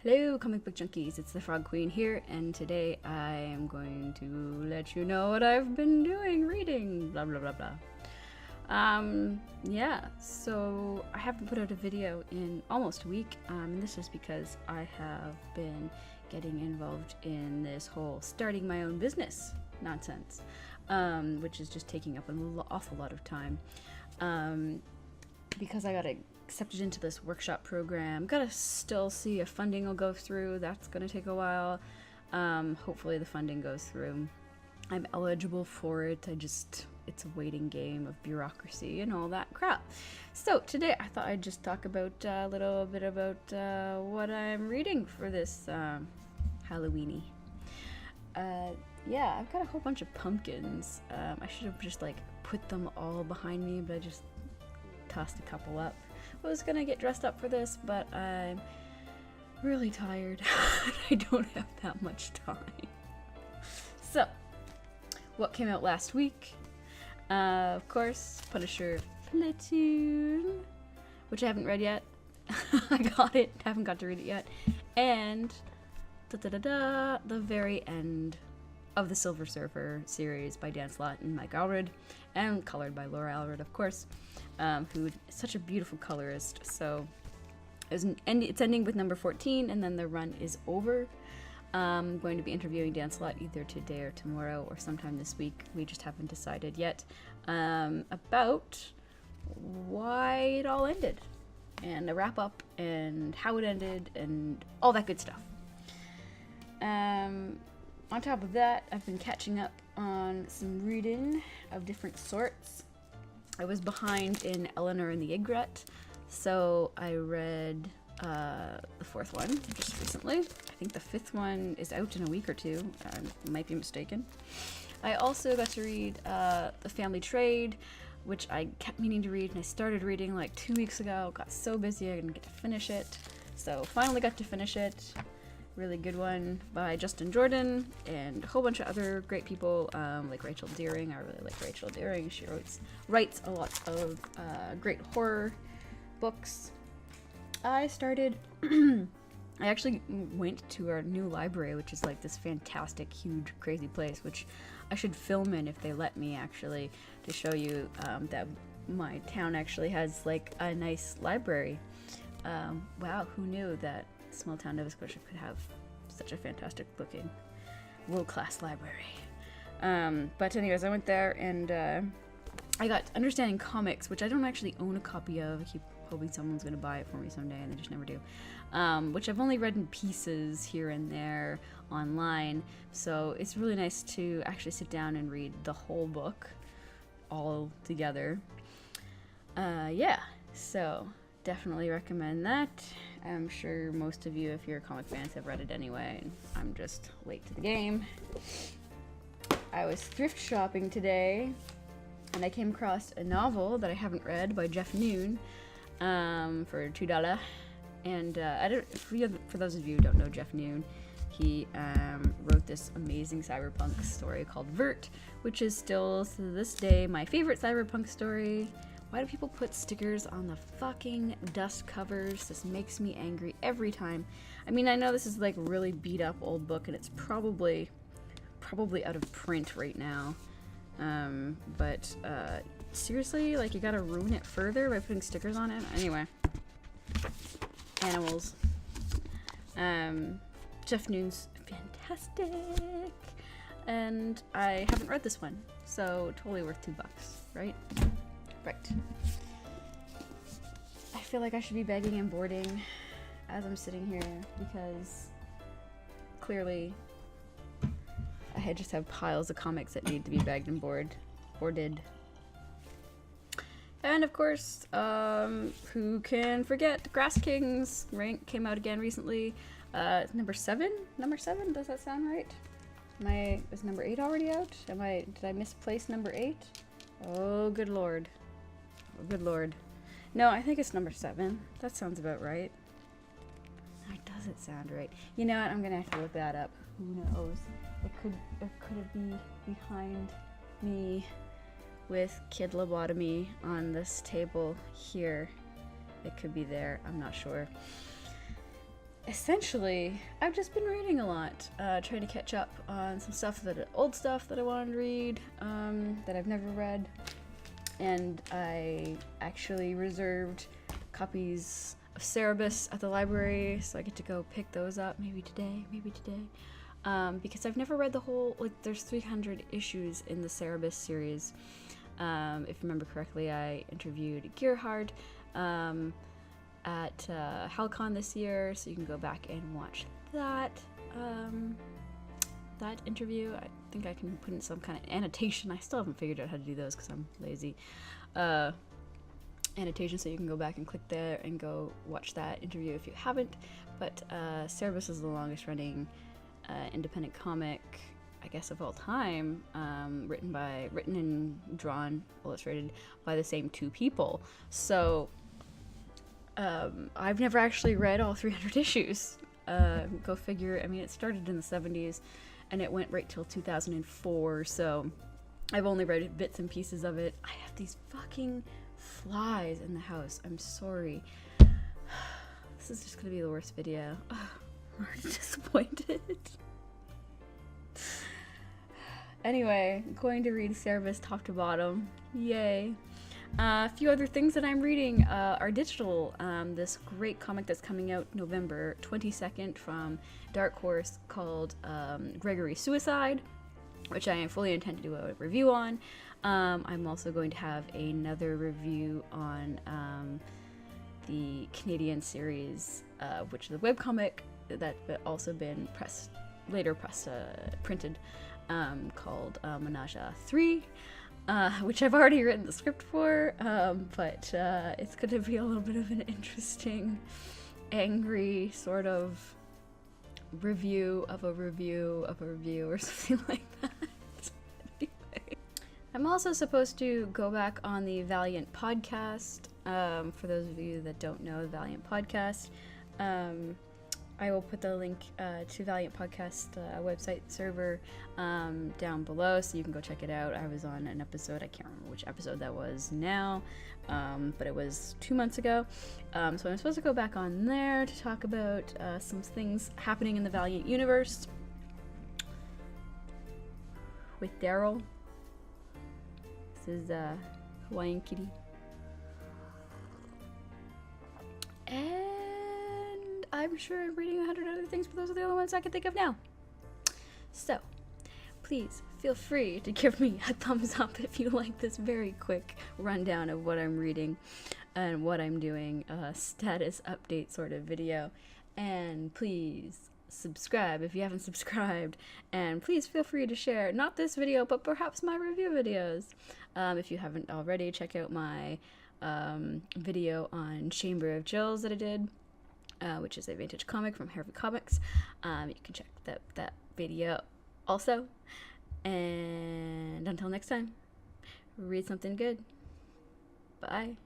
Hello, comic book junkies, it's the Frog Queen here, and today I am going to let you know what I've been doing, reading, blah blah blah blah. Yeah, so I haven't put out a video in almost a week, and this is because I have been getting involved in this whole starting my own business nonsense, which is just taking up an awful lot of time, because I got accepted into this workshop program. Gotta still see if funding will go through. That's gonna take a while. Hopefully the funding goes through. I'm eligible for it. It's a waiting game of bureaucracy and all that crap. So today I thought I'd just talk about a little bit about what I'm reading for this Halloweeny. Yeah, I've got a whole bunch of pumpkins. I should have just like put them all behind me, but I just tossed a couple up. I was gonna get dressed up for this, but I'm really tired. I don't have that much time. So, what came out last week? Of course, Punisher Platoon, which I haven't read yet. I got it, haven't got to read it yet. And the very end of the Silver Surfer series by Dan Slott and Mike Allred, and colored by Laura Allred, of course, who is such a beautiful colorist. So it's ending with number 14, and then the run is over. I'm going to be interviewing Dan Slott either today or tomorrow or sometime this week. We just haven't decided yet about why it all ended, and a wrap up, and how it ended, and all that good stuff. On top of that, I've been catching up on some reading of different sorts. I was behind in Eleanor and the Egret, so I read the fourth one just recently. I think the fifth one is out in a week or two. I might be mistaken. I also got to read The Family Trade, which I kept meaning to read, and I started reading like 2 weeks ago. Got so busy I didn't get to finish it, so finally got to finish it. Really good one by Justin Jordan and a whole bunch of other great people, like Rachel Deering. I really like Rachel Deering. She writes a lot of great horror books. I actually went to our new library, which is like this fantastic, huge, crazy place, which I should film in if they let me, actually, to show you that my town actually has like a nice library. Wow, who knew that small town Nova Scotia could have such a fantastic looking world-class library. But anyways, I went there and I got Understanding Comics, which I don't actually own a copy of. I keep hoping someone's going to buy it for me someday, and they just never do. Which I've only read in pieces here and there online, so it's really nice to actually sit down and read the whole book all together. Yeah, so definitely recommend that. I'm sure most of you, if you're comic fans, have read it anyway, and I'm just late to the game. I was thrift shopping today, and I came across a novel that I haven't read by Jeff Noon for $2. And for those of you who don't know Jeff Noon, he wrote this amazing cyberpunk story called Vert, which is still, to this day, my favorite cyberpunk story. Why do people put stickers on the fucking dust covers? This makes me angry every time. I mean, I know this is like a really beat up old book, and it's probably out of print right now. But seriously, like, you gotta ruin it further by putting stickers on it? Anyway. Animals. Jeff Noon's fantastic. And I haven't read this one, so totally worth $2, right? Right. I feel like I should be begging and boarding as I'm sitting here, because clearly I just have piles of comics that need to be begged and boarded. And of course, who can forget, Grass Kings rank came out again recently. Number 7? Number 7? Does that sound right? Is number 8 already out? Did I misplace number 8? Oh, good lord. Oh, good lord. No, I think it's number 7. That sounds about right. It doesn't sound right. You know what? I'm gonna have to look that up. Who knows? Could it be behind me with Kid Lobotomy on this table here? It could be there. I'm not sure. essentially, I've just been reading a lot, trying to catch up on some stuff old stuff that I wanted to read, that I've never read, and I actually reserved copies of Cerebus at the library, so I get to go pick those up maybe today, because I've never read the whole, like, there's 300 issues in the Cerebus series. If you remember correctly, I interviewed Gerhard at HalCon this year, so you can go back and watch that that interview. I think I can put in some kind of annotation. I still haven't figured out how to do those because I'm lazy. Annotation, so you can go back and click there and go watch that interview if you haven't. But Cerebus is the longest running independent comic, I guess, of all time, written and drawn, illustrated by the same two people. So I've never actually read all 300 issues. Go figure. I mean, it started in the 70s and it went right till 2004, so I've only read bits and pieces of it. I have these fucking flies in the house. I'm sorry. This is just gonna be the worst video. I'm disappointed. Anyway, I'm going to read Cerebus top to bottom. Yay. A few other things that I'm reading are digital. This great comic that's coming out November 22nd from Dark Horse called Gregory's Suicide, which I fully intend to do a review on. I'm also going to have another review on the Canadian series, which is a webcomic that's also been printed, called Menage a 3. Which I've already written the script for, but it's going to be a little bit of an interesting, angry sort of review of a review of a review or something like that. Anyway. I'm also supposed to go back on the Valiant podcast. For those of you that don't know the Valiant podcast, I will put the link to Valiant Podcast website server down below, so you can go check it out. I was on an episode, I can't remember which episode that was now, but it was 2 months ago. So I'm supposed to go back on there to talk about some things happening in the Valiant universe with Daryl. This is Hawaiian Kitty. I'm sure I'm reading 100 other things, but those are the only ones I can think of now. So, please feel free to give me a thumbs up if you like this very quick rundown of what I'm reading and what I'm doing, status update sort of video. And please subscribe if you haven't subscribed. And please feel free to share, not this video, but perhaps my review videos. If you haven't already, check out my video on Chamber of Jills that I did. Which is a vintage comic from Harvey Comics. You can check that video also. And until next time, read something good. Bye.